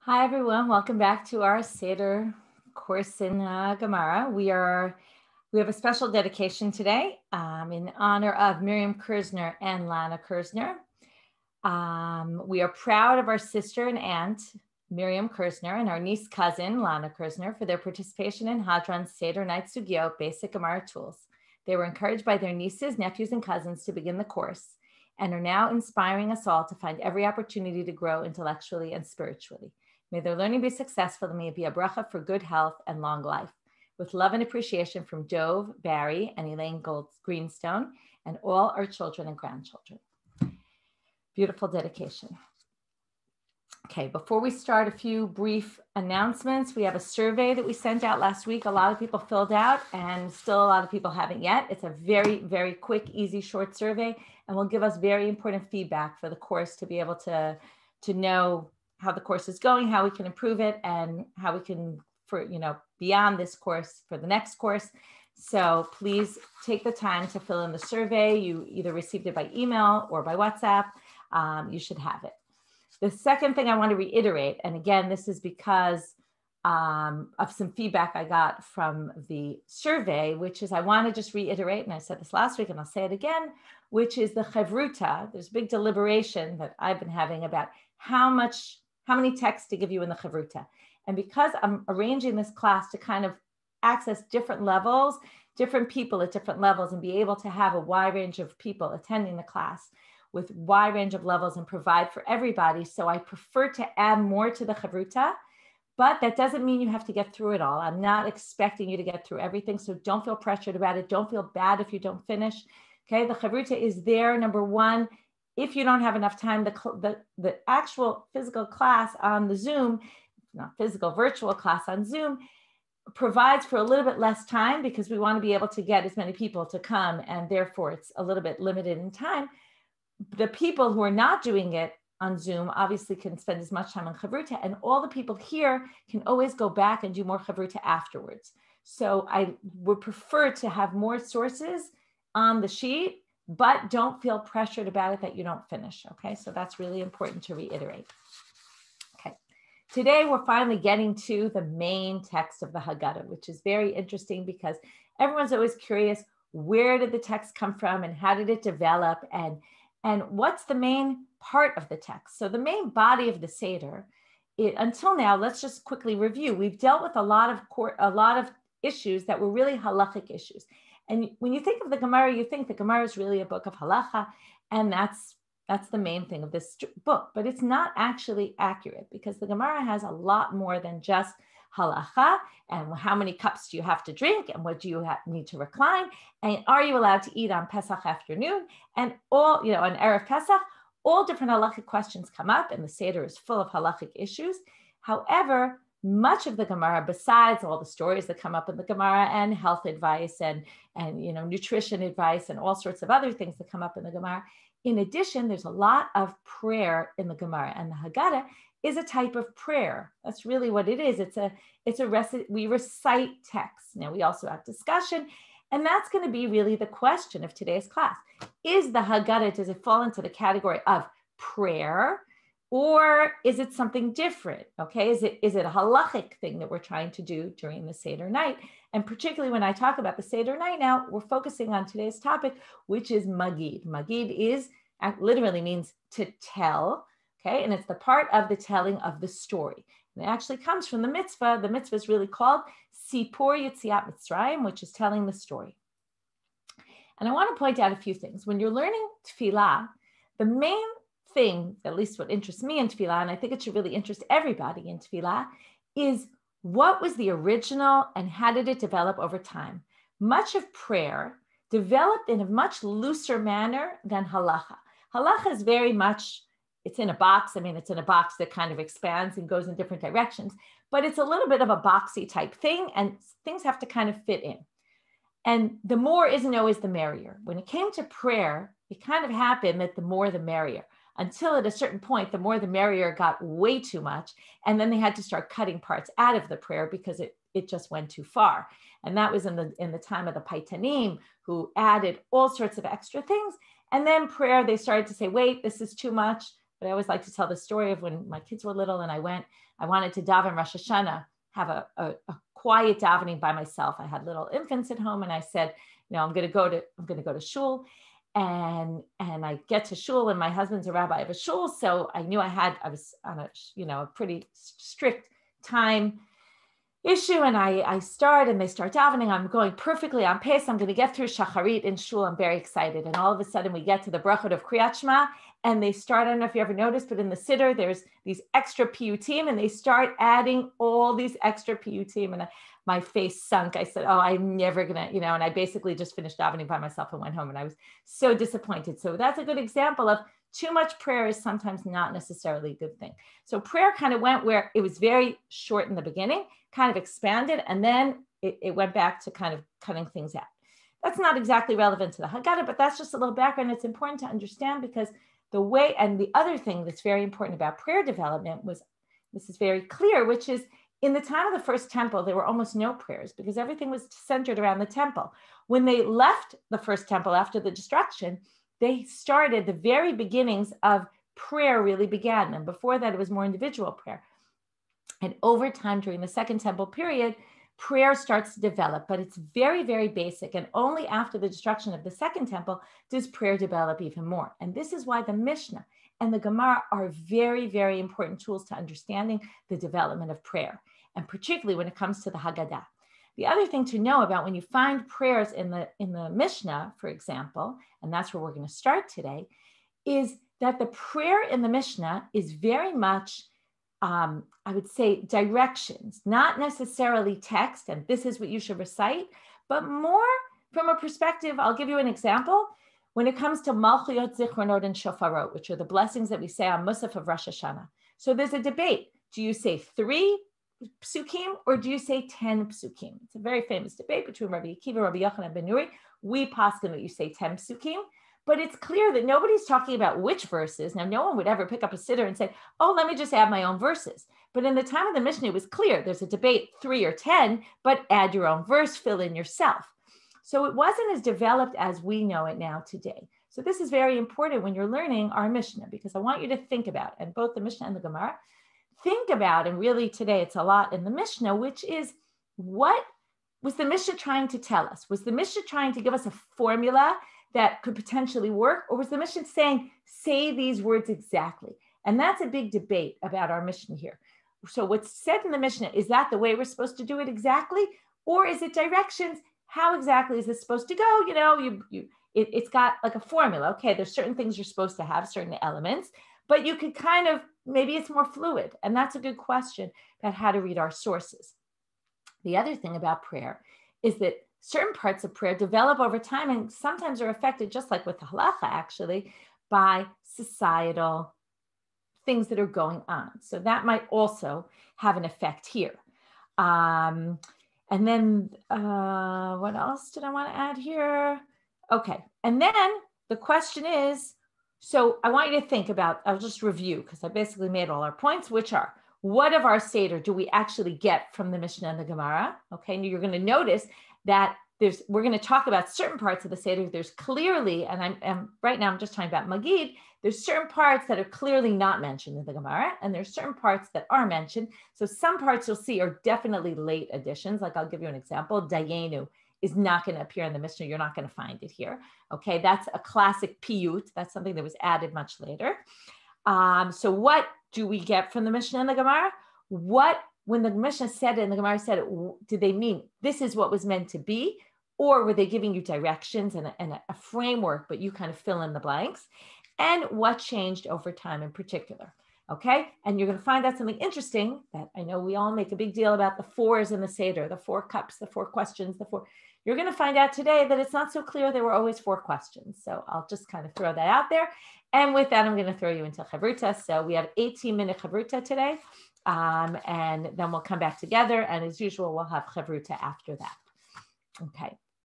Hi, everyone. Welcome back to our Seder course in Gemara. We have a special dedication today in honor of Miriam Kersner and Lana Kersner. We are proud of our sister and aunt, Miriam Kersner, and our niece cousin, Lana Kersner, for their participation in Hadran Seder Night Sugiyot Basic Gemara Tools. They were encouraged by their nieces, nephews, and cousins to begin the course and are now inspiring us all to find every opportunity to grow intellectually and spiritually. May their learning be successful and may it be a bracha for good health and long life. With love and appreciation from Dove, Barry, and Elaine Greenstone, and all our children and grandchildren. Beautiful dedication. Okay, before we start, a few brief announcements. We have a survey that we sent out last week. A lot of people filled out and still a lot of people haven't yet. It's a very, very quick, easy, short survey and will give us very important feedback for the course to be able to know how the course is going, how we can improve it, and how we can, beyond this course for the next course. So please take the time to fill in the survey. You either received it by email or by WhatsApp. You should have it. The second thing I want to reiterate, and again, this is because of some feedback I got from the survey, which is I want to just reiterate, and I said this last week and I'll say it again, which is the chavruta. There's a big deliberation that I've been having about how many texts to give you in the chavruta. And because I'm arranging this class to kind of access different levels, different people at different levels, and be able to have a wide range of people attending the class with wide range of levels and provide for everybody. So I prefer to add more to the chavruta, but that doesn't mean you have to get through it all. I'm not expecting you to get through everything. So don't feel pressured about it. Don't feel bad if you don't finish. Okay, the chavruta is there, number one. If you don't have enough time, the actual physical class on the Zoom, not physical, virtual class on Zoom, provides for a little bit less time because we want to be able to get as many people to come, and therefore it's a little bit limited in time. The people who are not doing it on Zoom obviously can spend as much time on chavruta, and all the people here can always go back and do more chavruta afterwards. So I would prefer to have more sources on the sheet, but don't feel pressured about it that you don't finish, okay? So that's really important to reiterate. Okay, today we're finally getting to the main text of the Haggadah, which is very interesting because everyone's always curious, where did the text come from and how did it develop and what's the main part of the text? So the main body of the Seder, until now, let's just quickly review. We've dealt with a lot of issues that were really halachic issues. And when you think of the Gemara, you think the Gemara is really a book of halacha, and that's the main thing of this book. But it's not actually accurate because the Gemara has a lot more than just halacha and how many cups do you have to drink and what do you need to recline and are you allowed to eat on Pesach afternoon and all, on Erev Pesach, all different halachic questions come up, and the Seder is full of halachic issues. However, much of the Gemara, besides all the stories that come up in the Gemara and health advice and nutrition advice and all sorts of other things that come up in the Gemara, in addition, there's a lot of prayer in the Gemara, and the Haggadah is a type of prayer. That's really what it is. We recite text. Now we also have discussion, and that's going to be really the question of today's class. Is the Haggadah, does it fall into the category of prayer? Or is it something different? Okay, is it a halachic thing that we're trying to do during the Seder night? And particularly when I talk about the Seder night now, we're focusing on today's topic, which is Magid. Magid literally means to tell, okay? And it's the part of the telling of the story. And it actually comes from the mitzvah. The mitzvah is really called Sipur Yetziat Mitzrayim, which is telling the story. And I want to point out a few things. When you're learning tefillah, the main thing, at least what interests me in tefillah, and I think it should really interest everybody in tefillah, is what was the original and how did it develop over time? Much of prayer developed in a much looser manner than halacha. Halacha is very much, it's in a box. I mean, it's in a box that kind of expands and goes in different directions, but it's a little bit of a boxy type thing, and things have to kind of fit in. And the more isn't always the merrier. When it came to prayer, it kind of happened that the more the merrier, until at a certain point, the more the merrier got way too much. And then they had to start cutting parts out of the prayer because it just went too far. And that was in the time of the Paitanim, who added all sorts of extra things. And then prayer, they started to say, wait, this is too much. but I always like to tell the story of when my kids were little and I wanted to daven Rosh Hashanah, have a quiet davening by myself. I had little infants at home and I said, I'm going to go to shul. And I get to shul and my husband's a rabbi of a shul. So I knew I was on a pretty strict time issue. And I start and they start davening. I'm going perfectly on pace. I'm going to get through Shacharit in shul. I'm very excited. And all of a sudden we get to the brachot of Kriyat Shema and they start, I don't know if you ever noticed, but in the Seder, there's these extra piyutim and they start adding all these extra piyutim. And my face sunk. I said, oh, I'm never going to, and I basically just finished davening by myself and went home. And I was so disappointed. So that's a good example of too much prayer is sometimes not necessarily a good thing. So prayer kind of went where it was very short in the beginning, kind of expanded, and then it went back to kind of cutting things out. That's not exactly relevant to the Haggadah, but that's just a little background. It's important to understand because the way, and the other thing that's very important about prayer development was, this is very clear, which is in the time of the first temple, there were almost no prayers because everything was centered around the temple. When they left the first temple after the destruction, they started the very beginnings of prayer really began. And before that, it was more individual prayer. And over time during the second temple period, prayer starts to develop, but it's very, very basic. And only after the destruction of the second temple does prayer develop even more. And this is why the Mishnah and the Gemara are very, very important tools to understanding the development of prayer, and particularly when it comes to the Haggadah. The other thing to know about when you find prayers in the Mishnah, for example, and that's where we're going to start today, is that the prayer in the Mishnah is very much, I would say, directions, not necessarily text, and this is what you should recite, but more from a perspective. I'll give you an example. When it comes to Malchuyot, Zichronot, and Shofarot, which are the blessings that we say on Musaf of Rosh Hashanah. So there's a debate. Do you say 3 psukim or do you say 10 psukim? It's a very famous debate between Rabbi Akiva, Rabbi Yochanan ben Nuri. We poskin that you say 10 psukim, but it's clear that nobody's talking about which verses. Now, no one would ever pick up a siddur and say, oh, let me just add my own verses. But in the time of the Mishnah, it was clear there's a debate 3 or 10, but add your own verse, fill in yourself. So it wasn't as developed as we know it now today. So this is very important when you're learning our Mishnah, because I want you to think about, and both the Mishnah and the Gemara, think about, and really today it's a lot in the Mishnah, which is what was the Mishnah trying to tell us? Was the Mishnah trying to give us a formula that could potentially work? Or was the Mishnah saying, say these words exactly? And that's a big debate about our Mishnah here. So what's said in the Mishnah, is that the way we're supposed to do it exactly? Or is it directions? How exactly is this supposed to go? It's got like a formula. Okay, there's certain things you're supposed to have, certain elements, but you could kind of, maybe it's more fluid. And that's a good question about how to read our sources. The other thing about prayer is that certain parts of prayer develop over time and sometimes are affected, just like with the halacha actually, by societal things that are going on. So that might also have an effect here. And then what else did I want to add here? Okay. And then the question is, so I want you to think about, I'll just review because I basically made all our points, which are, what of our Seder do we actually get from the Mishnah and the Gemara? Okay. And you're going to notice that we're going to talk about certain parts of the Seder. There's clearly, and I'm right now I'm just talking about Magid, there's certain parts that are clearly not mentioned in the Gemara, and there's certain parts that are mentioned. So some parts you'll see are definitely late additions. Like I'll give you an example. Dayenu is not going to appear in the Mishnah. You're not going to find it here. Okay, that's a classic piyut. That's something that was added much later. So what do we get from the Mishnah and the Gemara? When the Mishnah said it and the Gemara said it, did they mean this is what was meant to be? Or were they giving you directions and a framework, but you kind of fill in the blanks? And what changed over time in particular? Okay, and you're going to find out something interesting that I know we all make a big deal about, the 4s in the Seder, the 4 cups, the 4 questions, You're going to find out today that it's not so clear there were always 4 questions. So I'll just kind of throw that out there. And with that, I'm going to throw you into Chavruta. So we have 18-minute Chavruta today. And then we'll come back together. And as usual, we'll have Chavruta after that. Okay.